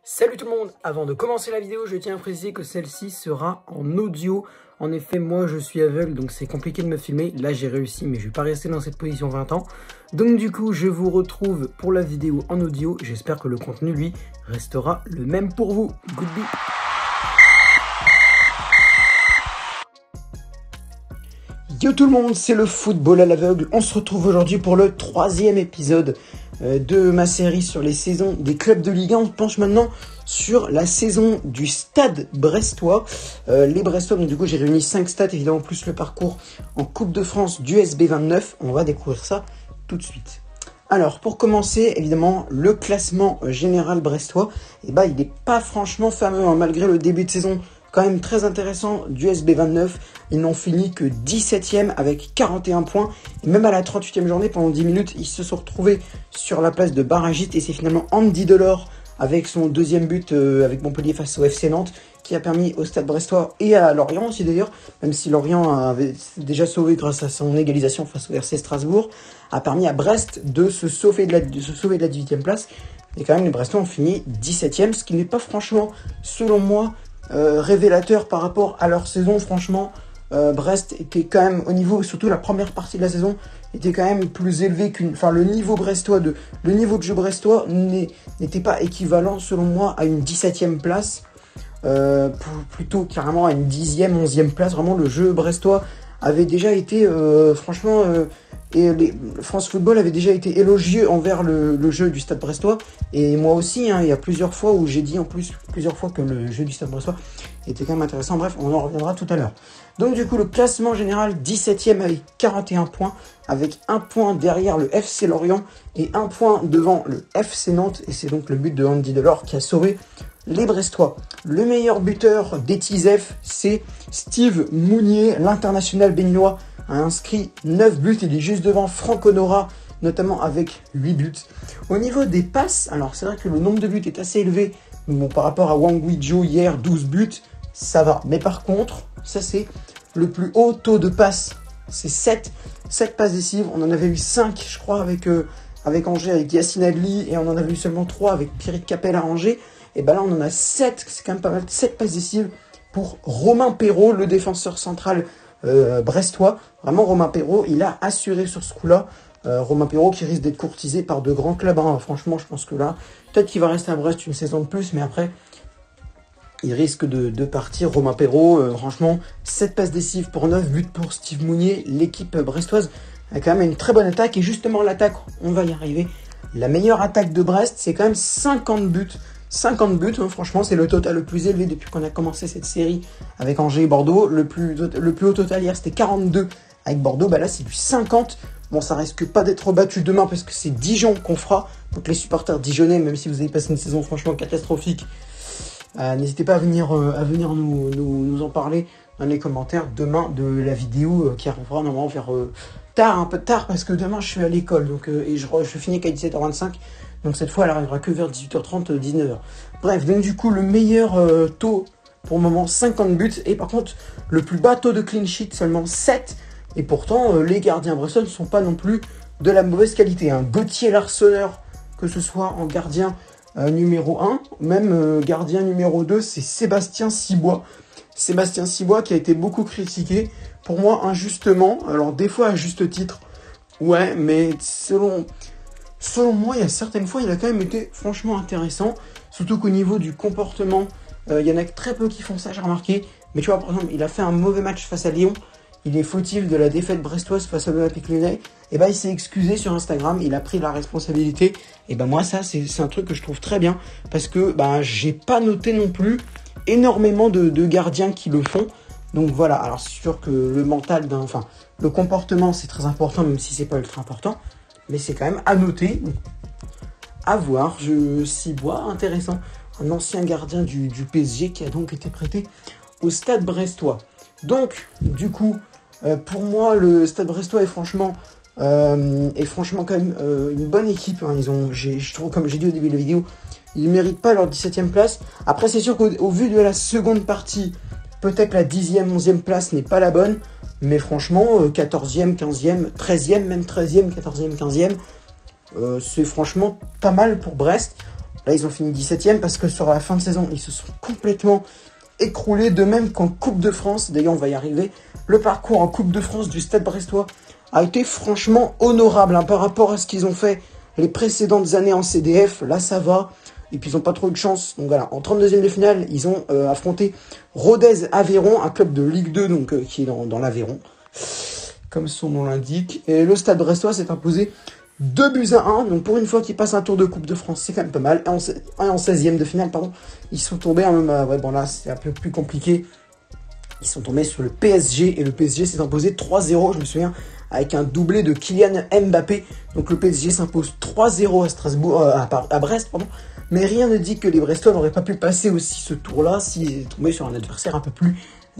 Salut tout le monde, avant de commencer la vidéo, je tiens à préciser que celle-ci sera en audio. En effet, moi je suis aveugle, donc c'est compliqué de me filmer. Là j'ai réussi, mais je vais pas rester dans cette position 20 ans. Donc du coup, je vous retrouve pour la vidéo en audio. J'espère que le contenu, lui, restera le même pour vous. Goodbye. Yo tout le monde, c'est le football à l'aveugle. On se retrouve aujourd'hui pour le 3e épisode de ma série sur les saisons des clubs de Ligue 1. On penche maintenant sur la saison du Stade Brestois. Les Brestois, donc du coup j'ai réuni 5 stats, évidemment plus le parcours en Coupe de France du SB29. On va découvrir ça tout de suite. Alors pour commencer, évidemment, le classement général brestois, il n'est pas franchement fameux, hein, malgré le début de saison quand même très intéressant du SB29. Ils n'ont fini que 17e avec 41 points. Et même à la 38e journée, pendant 10 minutes, ils se sont retrouvés sur la place de barragiste. Et c'est finalement Andy Delors, avec son deuxième but avec Montpellier face au FC Nantes, qui a permis au Stade Brestois et à Lorient aussi d'ailleurs, même si Lorient avait déjà sauvé grâce à son égalisation face au RC Strasbourg, a permis à Brest de se sauver de la 18e place. Et quand même, les Brestois ont fini 17e, ce qui n'est pas franchement, selon moi, révélateur par rapport à leur saison. Franchement, Brest était quand même au niveau, surtout la première partie de la saison, était quand même plus élevé le niveau brestois le niveau de jeu brestois n'était pas équivalent selon moi à une 17e place, plutôt carrément à une 10e, 11e place. Vraiment, le jeu brestois avait déjà été France Football avait déjà été élogieux envers le jeu du Stade Brestois, et moi aussi, hein, il y a plusieurs fois où j'ai dit plusieurs fois que le jeu du Stade Brestois était quand même intéressant. Bref, on en reviendra tout à l'heure. Donc du coup, le classement général 17e avec 41 points, avec 1 point derrière le FC Lorient et 1 point devant le FC Nantes, et c'est donc le but de Andy Delors qui a sauvé les Brestois. Le meilleur buteur des Tizef, c'est Steve Mounier, l'international béninois, a inscrit 9 buts. Il est juste devant Franck Honora, notamment avec 8 buts. Au niveau des passes, alors c'est vrai que le nombre de buts est assez élevé. Bon, par rapport à Wang Guizhou hier, 12 buts, ça va. Mais par contre, ça c'est le plus haut taux de passes. C'est 7 passes décisives. On en avait eu 5, je crois, avec Angers, avec Yacine Adli, et on en avait eu seulement 3 avec Pierrick Capel à Angers. Et ben là, on en a 7, c'est quand même pas mal, 7 passes décisives pour Romain Perrault, le défenseur central brestois. Vraiment, Romain Perrault, il a assuré sur ce coup-là. Romain Perrault qui risque d'être courtisé par de grands clubs, hein. Franchement, je pense que là, peut-être qu'il va rester à Brest une saison de plus, mais après, il risque de partir. Romain Perrault, franchement, 7 passes décisives pour 9 buts pour Steve Mounier. L'équipe brestoise a quand même une très bonne attaque, et justement l'attaque, on va y arriver. La meilleure attaque de Brest, c'est quand même 50 buts. 50 buts, hein, franchement, c'est le total le plus élevé depuis qu'on a commencé cette série avec Angers et Bordeaux. Le plus haut total hier, c'était 42 avec Bordeaux. Bah là, c'est du 50. Bon, ça risque pas d'être rebattu demain parce que c'est Dijon qu'on fera. Donc les supporters dijonnais, même si vous avez passé une saison franchement catastrophique, n'hésitez pas à venir nous en parler dans les commentaires demain de la vidéo qui arrivera normalement vers un peu tard, parce que demain je suis à l'école, donc et je finis qu'à 17h25. Donc cette fois, elle arrivera que vers 18h30, 19h. Bref, donc du coup, le meilleur taux pour le moment, 50 buts. Et par contre, le plus bas taux de clean sheet, seulement 7. Et pourtant, les gardiens brestois ne sont pas non plus de la mauvaise qualité, hein. Gauthier Larsonneur, que ce soit en gardien numéro 1, même gardien numéro 2, c'est Sébastien Cibois. Sébastien Cibois qui a été beaucoup critiqué, pour moi injustement. Alors des fois à juste titre, ouais, mais selon moi, il y a certaines fois, il a quand même été franchement intéressant. Surtout qu'au niveau du comportement, il y en a très peu qui font ça, j'ai remarqué. Mais tu vois, par exemple, il a fait un mauvais match face à Lyon. Il est fautif de la défaite brestoise face à l'Olympique Lyonnais. Et ben, il s'est excusé sur Instagram. Il a pris la responsabilité. Et ben, moi, ça, c'est un truc que je trouve très bien. Parce que j'ai pas noté non plus énormément de gardiens qui le font. Donc voilà. Alors, c'est sûr que le mental le comportement, c'est très important, même si c'est pas ultra important. Mais c'est quand même à noter, à voir. Cibois, intéressant. Un ancien gardien du PSG qui a donc été prêté au Stade Brestois. Donc, du coup, pour moi, le Stade Brestois est franchement quand même une bonne équipe, hein. Je trouve, comme j'ai dit au début de la vidéo, ils ne méritent pas leur 17e place. Après, c'est sûr qu'au vu de la seconde partie, peut-être la 10e, 11e place n'est pas la bonne. Mais franchement, 14e, 15e, 13e, même 13e, 14e, 15e, c'est franchement pas mal pour Brest. Là, ils ont fini 17e parce que sur la fin de saison, ils se sont complètement écroulés. De même qu'en Coupe de France, d'ailleurs, on va y arriver. Le parcours en Coupe de France du Stade Brestois a été franchement honorable par rapport à ce qu'ils ont fait les précédentes années en CDF. Là, ça va. Et puis, ils n'ont pas trop eu de chance. Donc voilà, en 32e de finale, ils ont affronté Rodez Aveyron, un club de Ligue 2 donc, qui est dans l'Aveyron, comme son nom l'indique. Et le Stade Brestois s'est imposé 2-1. Donc pour une fois qu'ils passent un tour de Coupe de France, c'est quand même pas mal. Et en 16e de finale, pardon, ils sont tombés, ouais, bon là, c'est un peu plus compliqué. Ils sont tombés sur le PSG et le PSG s'est imposé 3-0, je me souviens, avec un doublé de Kylian Mbappé. Donc le PSG s'impose 3-0 à Strasbourg, à Brest, pardon. Mais rien ne dit que les Brestois n'auraient pas pu passer aussi ce tour-là s'ils étaient tombés sur un adversaire un peu plus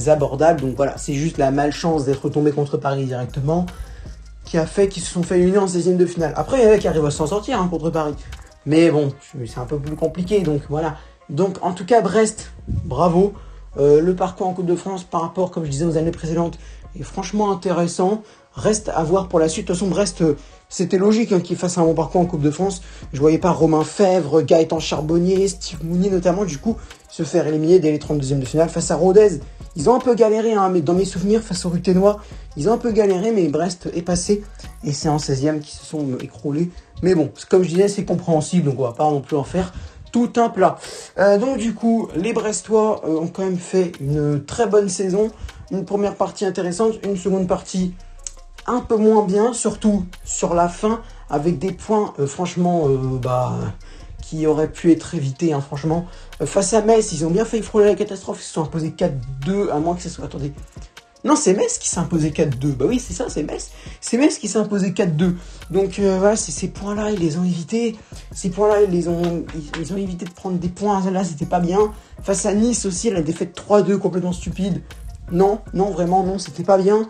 abordable. Donc voilà, c'est juste la malchance d'être tombé contre Paris directement qui a fait qu'ils se sont fait éliminer en 16e de finale. Après, il y en a qui arrivent à s'en sortir contre Paris. Mais bon, c'est un peu plus compliqué, donc voilà. Donc en tout cas, Brest, bravo. Le parcours en Coupe de France par rapport, comme je disais, aux années précédentes est franchement intéressant. Reste à voir pour la suite. De toute façon, Brest, c'était logique qu'ils fassent un bon parcours en Coupe de France. Je voyais pas Romain Fèvre, Gaëtan Charbonnier, Steve Mounier notamment, du coup, se faire éliminer dès les 32e de finale face à Rodez. Ils ont un peu galéré, mais dans mes souvenirs, face au Ruténois, ils ont un peu galéré, mais Brest est passé. Et c'est en 16e qu'ils se sont écroulés. Mais bon, comme je disais, c'est compréhensible, donc on va pas non plus en faire tout un plat. Donc du coup, les Brestois ont quand même fait une très bonne saison. Une première partie intéressante, une seconde partie un peu moins bien, surtout sur la fin, avec des points franchement qui auraient pu être évités, franchement. Face à Metz, ils ont bien failli frôler la catastrophe, ils se sont imposés 4-2, à moins que ce soit... Attendez. Non, c'est Metz qui s'est imposé 4-2. Bah oui, c'est ça, c'est Metz. C'est Metz qui s'est imposé 4-2. Donc voilà, ces points-là, ils les ont évités. Ces points-là, ils ont évité de prendre des points. Là, c'était pas bien. Face à Nice aussi, la défaite 3-2 complètement stupide. Non, vraiment, non, c'était pas bien.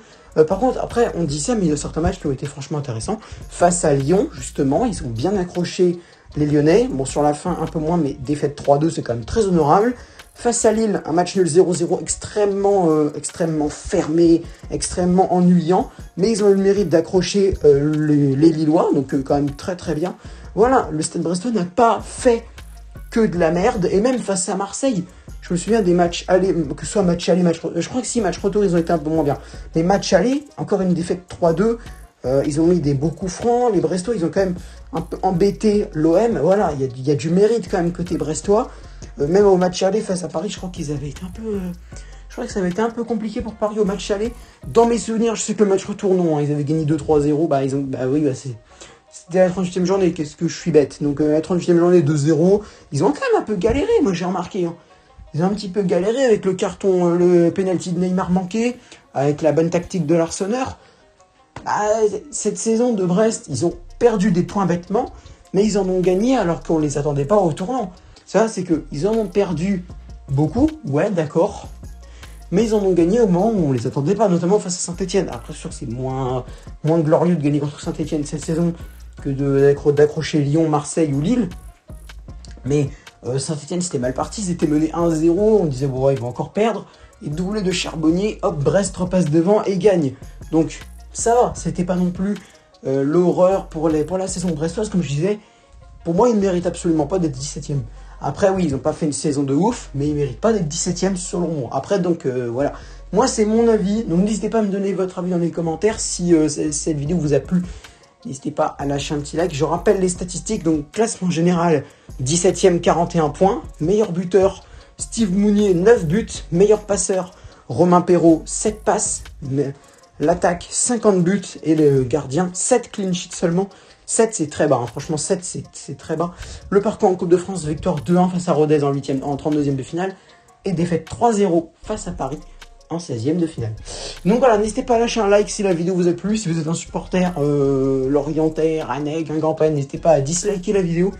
Par contre, après, on dit ça, mais il y a certains matchs qui ont été franchement intéressants. Face à Lyon, justement, ils ont bien accroché les Lyonnais. Bon, sur la fin, un peu moins, mais défaite 3-2, c'est quand même très honorable. Face à Lille, un match nul 0-0 extrêmement fermé, extrêmement ennuyant. Mais ils ont eu le mérite d'accrocher les Lillois, donc quand même très très bien. Voilà, le Stade Brestois n'a pas fait que de la merde. Et même face à Marseille, je me souvian des matchs aller, que ce soit match aller, match retour. Je crois que si, match retour, ils ont été un peu moins bien. Mais match aller, encore une défaite 3-2. Ils ont mis des beaux coups francs. Les Brestois, ils ont quand même un peu embêté l'OM. Voilà, il y a du mérite quand même côté Brestois. Même au match aller face à Paris, je crois qu'ils avaient été un peu... je crois que ça avait été un peu compliqué pour Paris au match aller. Dans mes souvenirs, je sais que le match retour, non. Ils avaient gagné 2-3-0. C'était la 38e journée. Qu'est-ce que je suis bête. Donc la 38e journée, 2-0. Ils ont quand même un peu galéré, moi j'ai remarqué. Ils ont un petit peu galéré avec le carton, le penalty de Neymar manqué, avec la bonne tactique de l'Arseneur. Cette saison de Brest, ils ont perdu des points bêtement, mais ils en ont gagné alors qu'on ne les attendait pas au tournant. Ça, c'est qu'ils en ont perdu beaucoup, ouais, d'accord, mais ils en ont gagné au moment où on ne les attendait pas, notamment face à Saint-Etienne. Après, sûr, c'est moins glorieux de gagner contre Saint-Etienne cette saison que d'accrocher Lyon, Marseille ou Lille. Mais Saint-Etienne, c'était mal parti, ils étaient menés 1-0, on disait, bon, ouais, ils vont encore perdre. Et doublé de Charbonnier, hop, Brest repasse devant et gagne. Donc, ça va, c'était pas non plus l'horreur pour la saison brestoise, comme je disais. Pour moi, ils ne méritent absolument pas d'être 17e. Après, oui, ils n'ont pas fait une saison de ouf, mais ils ne méritent pas d'être 17e selon moi. Après, donc, voilà. Moi, c'est mon avis. Donc, n'hésitez pas à me donner votre avis dans les commentaires. Si cette vidéo vous a plu, n'hésitez pas à lâcher un petit like. Je rappelle les statistiques. Donc, classement général, 17e, 41 points. Meilleur buteur, Steve Mounier, 9 buts. Meilleur passeur, Romain Perrault, 7 passes. L'attaque, 50 buts. Et le gardien, 7 clean sheets seulement. 7, c'est très bas. Franchement, 7, c'est très bas. Le parcours en Coupe de France, victoire 2-1 face à Rodez en 32e de finale. Et défaite 3-0 face à Paris en 16e de finale. Donc voilà, n'hésitez pas à lâcher un like si la vidéo vous a plu. Si vous êtes un supporter lorientais, rennais, guingampais, n'hésitez pas à disliker la vidéo.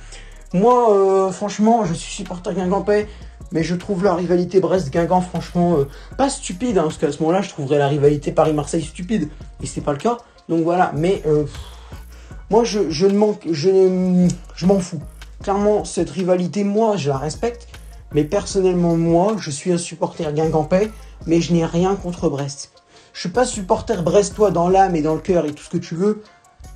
Moi, franchement, je suis supporter guingampais. Mais je trouve la rivalité Brest-Guingamp, franchement, pas stupide. Parce qu'à ce moment-là, je trouverais la rivalité Paris-Marseille stupide. Et c'est pas le cas. Donc voilà, mais... moi, je m'en fous. Clairement, cette rivalité, moi, je la respecte. Mais personnellement, moi, je suis un supporter guingampais, mais je n'ai rien contre Brest. Je suis pas supporter brestois dans l'âme et dans le cœur et tout ce que tu veux.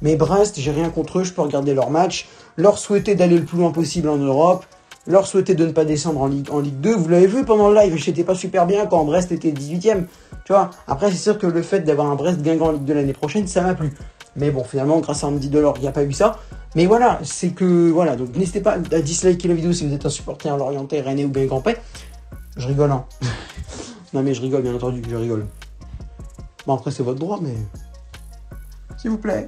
Mais Brest, j'ai rien contre eux, je peux regarder leur match, leur souhaiter d'aller le plus loin possible en Europe, leur souhaiter de ne pas descendre en Ligue 2. Vous l'avez vu pendant le live, j'étais pas super bien quand Brest était 18ème. Tu vois, après c'est sûr que le fait d'avoir un Brest Guingamp en Ligue 2 l'année prochaine, ça m'a plu. Mais bon, finalement, grâce à Andy Delors, il n'y a pas eu ça. Mais voilà, c'est que, voilà, donc n'hésitez pas à disliker la vidéo si vous êtes un supporter lorientais, rennais ou guingampais. Je rigole, hein. Non mais je rigole, bien entendu, je rigole. Bon, après c'est votre droit, mais... S'il vous plaît.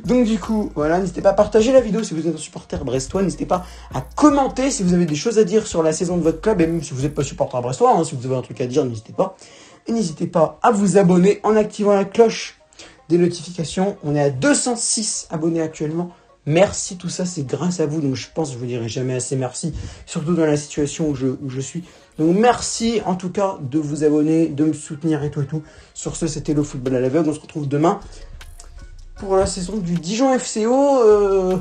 Donc du coup, voilà, n'hésitez pas à partager la vidéo si vous êtes un supporter brestois. N'hésitez pas à commenter si vous avez des choses à dire sur la saison de votre club. Et même si vous n'êtes pas supporter brestois, hein, si vous avez un truc à dire, n'hésitez pas. Et n'hésitez pas à vous abonner en activant la cloche des notifications. On est à 206 abonnés actuellement. Merci, tout ça, c'est grâce à vous. Donc je pense que je vous dirai jamais assez merci, surtout dans la situation où je suis. Donc merci en tout cas de vous abonner, de me soutenir et tout et tout. Sur ce, c'était le football à l'aveugle. On se retrouve demain pour la saison du Dijon FCO.